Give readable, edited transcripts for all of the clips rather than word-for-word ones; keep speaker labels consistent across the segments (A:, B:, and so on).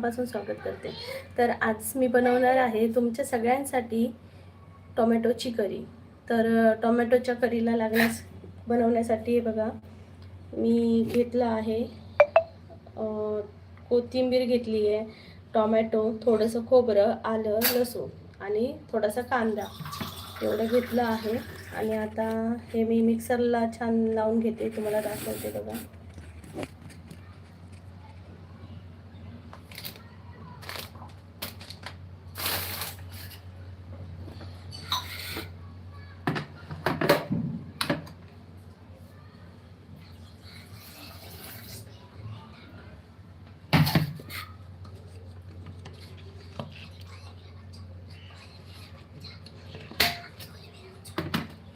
A: पासून स्वागत करते. तर आज मी बनवणार आहे तुमच्या सगळ्यांसाठी टोमॅटोची करी. तर टोमॅटोच्या करीला बनवण्यासाठी हे बघा, मी घेतलं आहे कोथिंबीर घेतली आहे, टोमॅटो, थोडंसं खोबरं, आलं, लसूण आणि थोडासा कांदा एवढं घेतलं आहे. आणि आता हे मी मिक्सरला छान लावून घेते, तुम्हाला दाखवते बघा.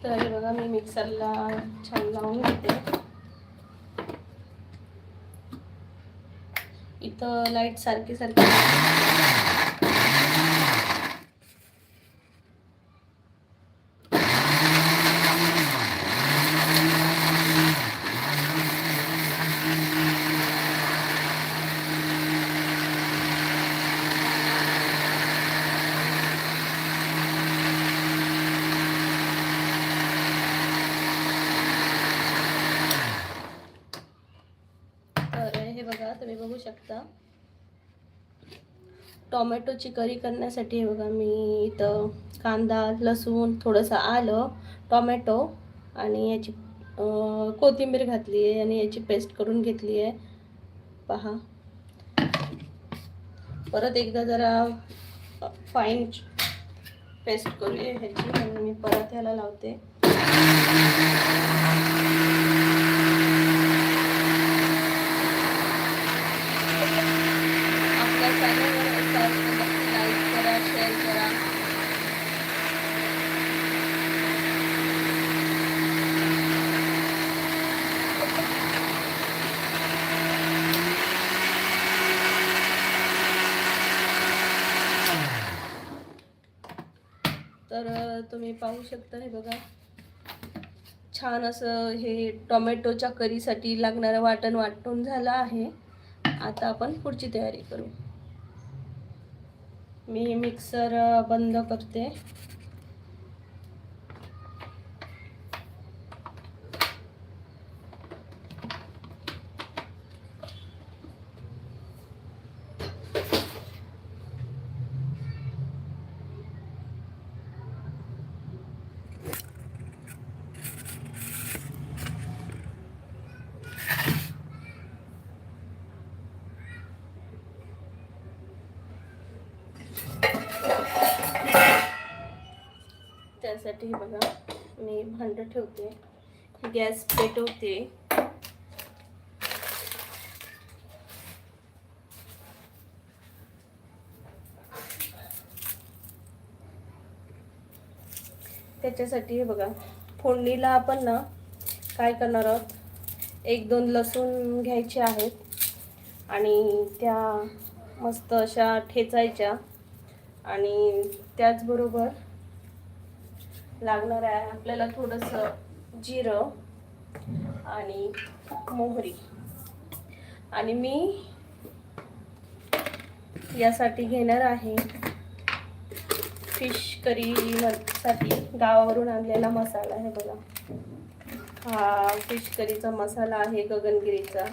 A: तर हे बघा, मी मिक्सरला छान लावून घेते. इथं लाईट सारखी तर हे बघा, तुम्ही बघू शकता. टोमॅटोची करी करण्यासाठी हे बघा, मी इथं कांदा, लसूण, थोडंसं आलं, टोमॅटो आणि याची कोथिंबीर घातली आहे आणि याची पेस्ट करून घेतली आहे. पहा, परत एकदा जरा फाईन पेस्ट करूया ह्याची आणि मी परत ह्याला लावते. आपल्या चॅनलवर लाईक करा, शेअर करा. तर तुम्ही पाहू शकता, हे बघा, छान असं हे टोमॅटोच्या करीसाठी लागणारं वाटण वाटून झालं आहे. आता आपण पुढची तयारी करू. मी मिक्सर बंद करते. त्यासाठी बघा, मी भांडं ठेवते, गॅस पेटवते. त्याच्यासाठी हे बघा, फोडणीला आपण ना काय करणार आहोत, 1-2 लसूण घ्यायचे आहेत आणि त्या मस्त अशा ठेचायच्या. आणि त्याचबरोबर लागणार आहे आपल्याला थोडंसं जिरं आणि मोहरी. आणि मी यासाठी घेणार आहे फिश करी साठी गावावरून आणलेला मसाला. हे बघा, हा फिश करीचा मसाला आहे गगनगिरीचा,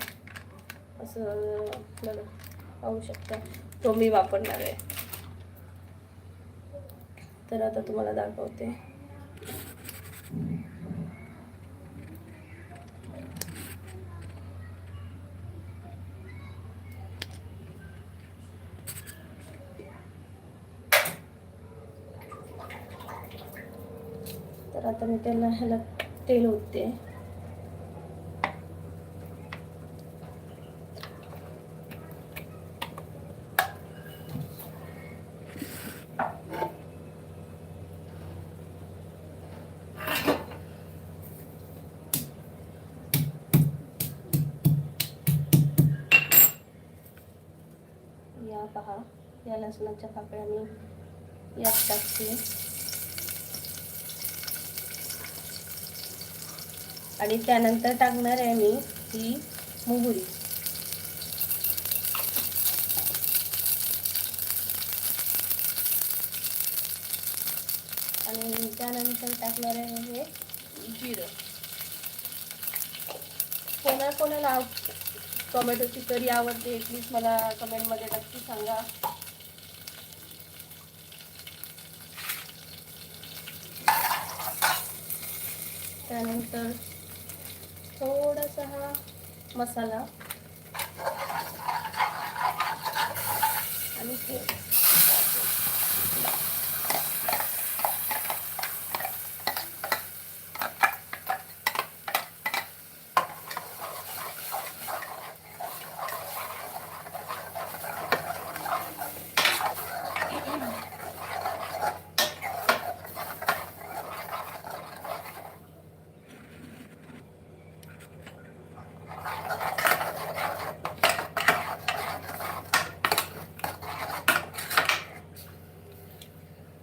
A: असं बघा, पाहू शकता. तो मी वापरणार आहे. तर आता तुम्हाला दाखवते. तर आता मी ह्याला तेल ओतते. या पहा, या लसणाच्या पाकळ्या मी यात टाकते. आणि त्यानंतर टाकणार आहे मी ही मोहरी. त्यानंतर टाकणार आहे हे जिरं. कोणाकोणाला टोमॅटोची करी आवडते प्लीज मला कमेंटमध्ये नक्की सांगा. त्यानंतर थोडासा हा मसाला आणि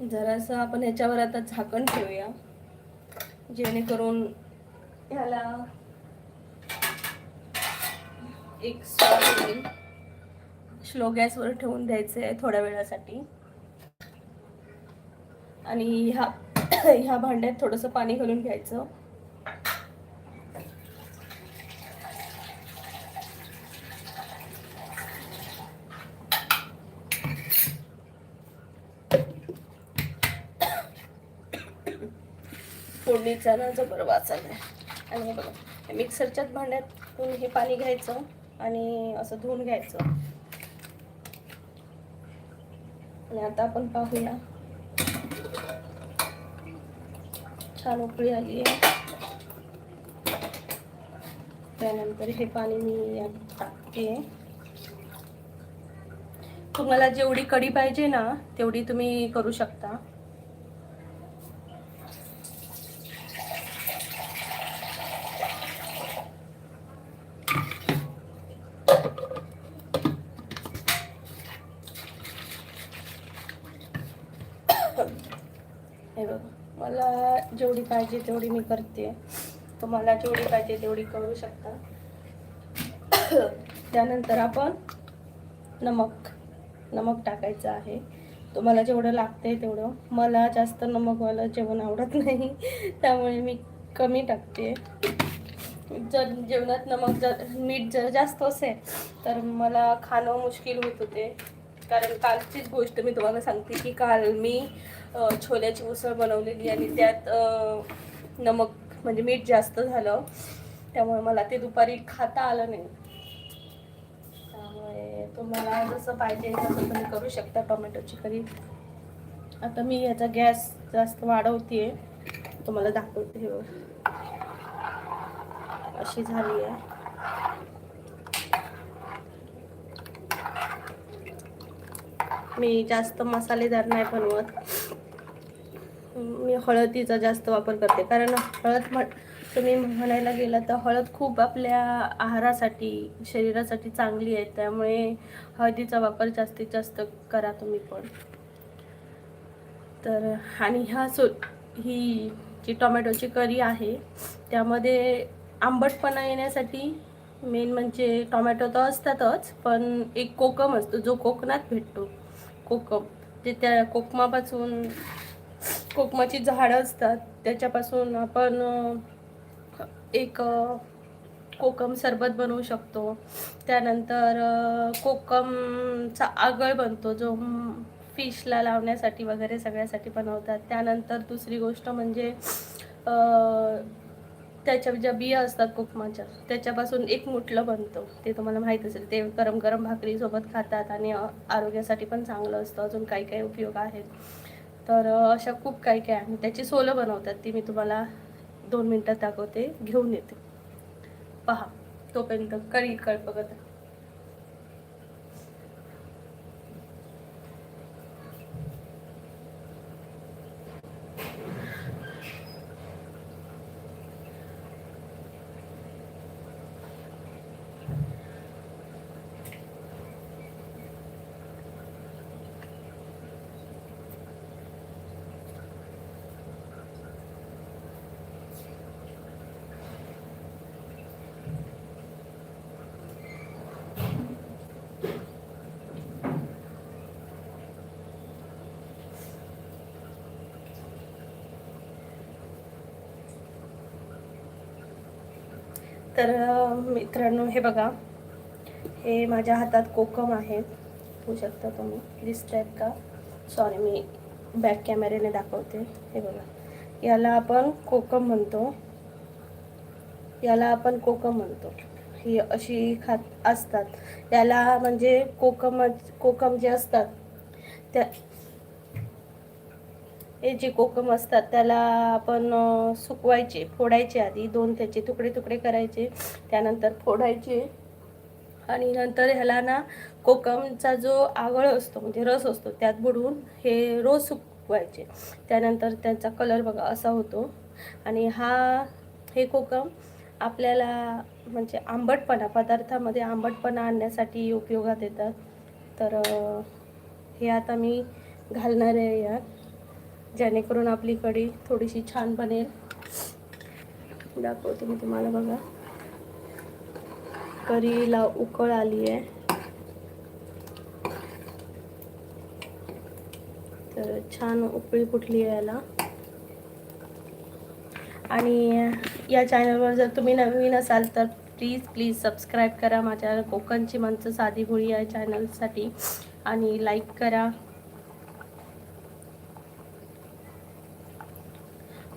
A: जरासं आपण ह्याच्यावर आता झाकण ठेवूया, जेणेकरून ह्याला एक स्वाद येईल. स्लो गॅसवर ठेवून द्यायचं आहे थोड्या वेळासाठी. आणि ह्या भांड्यात थोडंसं पाणी घालून घ्यायचं. फोडणीचा ना जबर वास आलाय. आणि हे बघा मिक्सरच्याच भांड्यातून हे पाणी घ्यायचं आणि असं धुवून घ्यायचं. आणि आता आपण पाहूया, छान उकळी आली आहे. त्यानंतर हे पाणी मी यात टाकते. तुम्हाला जेवढी कढी पाहिजे ना तेवढी तुम्ही करू शकता. हे बघा मला जेवढी पाहिजे तेवढी मी करते. तुम्हाला जेवढी पाहिजे तेवढी करू शकता. त्यानंतर आपण नमक टाकायचं आहे. तुम्हाला जेवढं लागतंय तेवढं. मला जास्त नमकवालं जेवण आवडत नाही, त्यामुळे मी कमी टाकते. जर जेवणात मीठ जर जास्त असेल तर मला खाणं मुश्किल होत होते. कारण कालचीच गोष्ट मी तुम्हाला सांगते की काल मी छोल्याची उसळ बनवलेली आणि त्यात नमक म्हणजे मीठ जास्त झालं, त्यामुळे मला ते दुपारी खाता आलं नाही. त्यामुळे तुम्हाला जसं पाहिजे तसं तुम्ही करू शकता टोमॅटोची करी. आता मी याचा गॅस जास्त वाढवते, तुम्हाला दाखवते. अशी झाली आहे. मी जास्त मसालेदार नाही बनवत. मी हळदीचा जास्त वापर करते, कारण तुम्ही म्हणायला गेलं तर हळद खूप आपल्या आहारासाठी शरीरासाठी चांगली आहे. त्यामुळे हळदीचा वापर जास्तीत जास्त करा तुम्ही पण. तर आणि ही जी टोमॅटोची करी आहे त्यामध्ये आंबटपणा येण्यासाठी मेन म्हणजे टोमॅटो तर असतातच, पण एक कोकम असतो जो कोकणात भेटतो. कोकम जे त्या कोकमाची झाडं असतात त्याच्यापासून आपण एक कोकम सरबत बनवू शकतो. त्यानंतर कोकमचा आगळ बनतो जो फिशला लावण्यासाठी वगैरे सगळ्यासाठी बनवतात. त्यानंतर दुसरी गोष्ट म्हणजे त्याच्या ज्या बिया असतात कोकमाच्या त्याच्यापासून एक मुठलं बनतं, ते तुम्हाला माहीत असेल. ते गरम गरम भाकरीसोबत खातात आणि आरोग्यासाठी पण चांगलं असतं. अजून काही काही उपयोग आहेत. तर अशा खूप काही काही आहे. त्याची सोलं बनवतात, ती मी तुम्हाला 2 मिनटात दाखवते, घेऊन येते. पहा तोपर्यंत कढी बघत. तर मित्रांनो, हे बघा, हे माझ्या हातात कोकम आहे, होऊ शकता तुम्ही, दिसत आहेत का? सॉरी, मी बॅक कॅमेऱ्याने दाखवते. हे बघा, याला आपण कोकम म्हणतो, याला आपण कोकम म्हणतो. ही अशी खात असतात याला, म्हणजे कोकम जे असतात त्या, हे जे कोकम असतात त्याला आपण सुकवायचे, फोडायचे, आधी दोन त्याचे तुकडे तुकडे करायचे, त्यानंतर फोडायचे, आणि नंतर ह्याला ना कोकमचा जो आवळ असतो म्हणजे रस असतो त्यात बुडवून हे रोज सुकवायचे. त्यानंतर त्याचा कलर बघा असा होतो. आणि हे कोकम आपल्याला म्हणजे पदार्थामध्ये आंबटपणा आणण्यासाठी उपयोगात येतात. तर हे आता मी घालणार आहे यात, जेणेकरून आपली कढी थोडीशी छान बनेल. दाखवते मी तुम्हाला, बघा, कढीला उकळ आली आहे. तर छान उकळी फुटली आहे याला. आणि या चॅनलवर जर तुम्ही नवीन असाल तर प्लीज सबस्क्राईब करा माझ्या कोकणची माणसं साधी भोळी या चॅनलसाठी, आणि लाईक करा.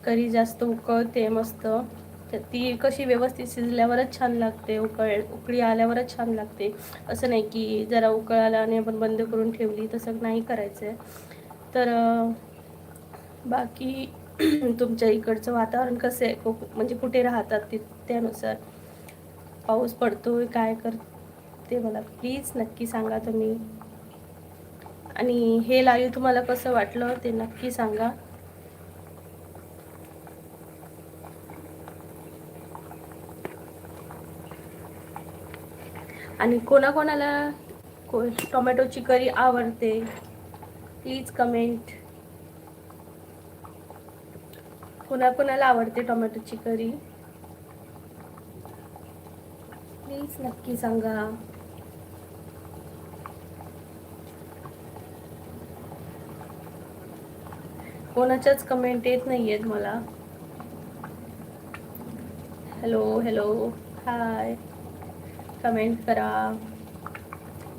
A: कढी जास्त उकळते मस्त, ती कशी व्यवस्थित शिजल्यावरच छान लागते, उकळी आल्यावरच छान लागते. असं नाही की जरा उकळ आला आणि आपण बंद करून ठेवली, तसं नाही करायचं आहे. तर बाकी तुमच्या इकडचं वातावरण कसं आहे, म्हणजे कुठे राहतात त्यानुसार पाऊस पडतोय काय करते मला प्लीज नक्की सांगा तुम्ही. आणि हे लाईव्ह तुम्हाला कसं वाटलं ते नक्की सांगा. आणि कोणाकोणाला टोमॅटोची करी आवडते प्लीज कमेंट. कोणाकोणाला आवडते टोमॅटोची करी प्लीज नक्की सांगा. कोणाच्याच कमेंट येत नाही आहेत मला. हेलो हाय, कमेंट करा.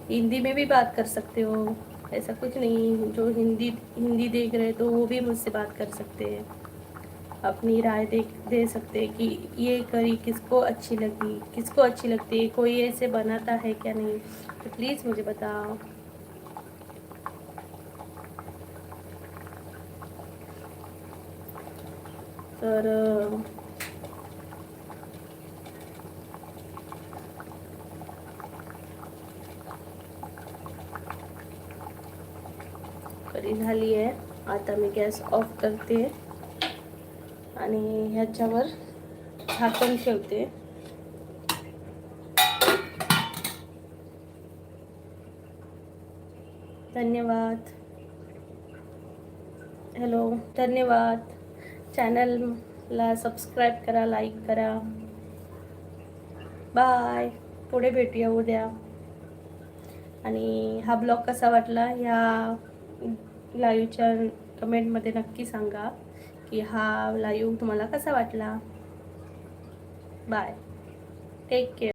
A: हिंदी में भी बात कर सकते हो, ऐसा कुछ नहीं, जो हिंदी देख रहे तो वो भी मुझसे बात कर सकते हैं, अपनी राय दे सकते हैं कि ये करी किसको अच्छी लगती है, कोई ऐसे बनाता है क्या नहीं, तो प्लीज़ मुझे बताओ. तर कढी झाली आहे. आता मी गॅस ऑफ करते आणि ह्याच्यावर झाकण ठेवते. धन्यवाद. धन्यवाद. चॅनलला सबस्क्राईब करा, लाईक करा. बाय. पुढे भेटूया उद्या. आणि हा ब्लॉग कसा वाटला ह्या लाईव्हच्या कमेंटमध्ये नक्की सांगा की हा लाईव्ह तुम्हाला कसा वाटला. बाय. Take care.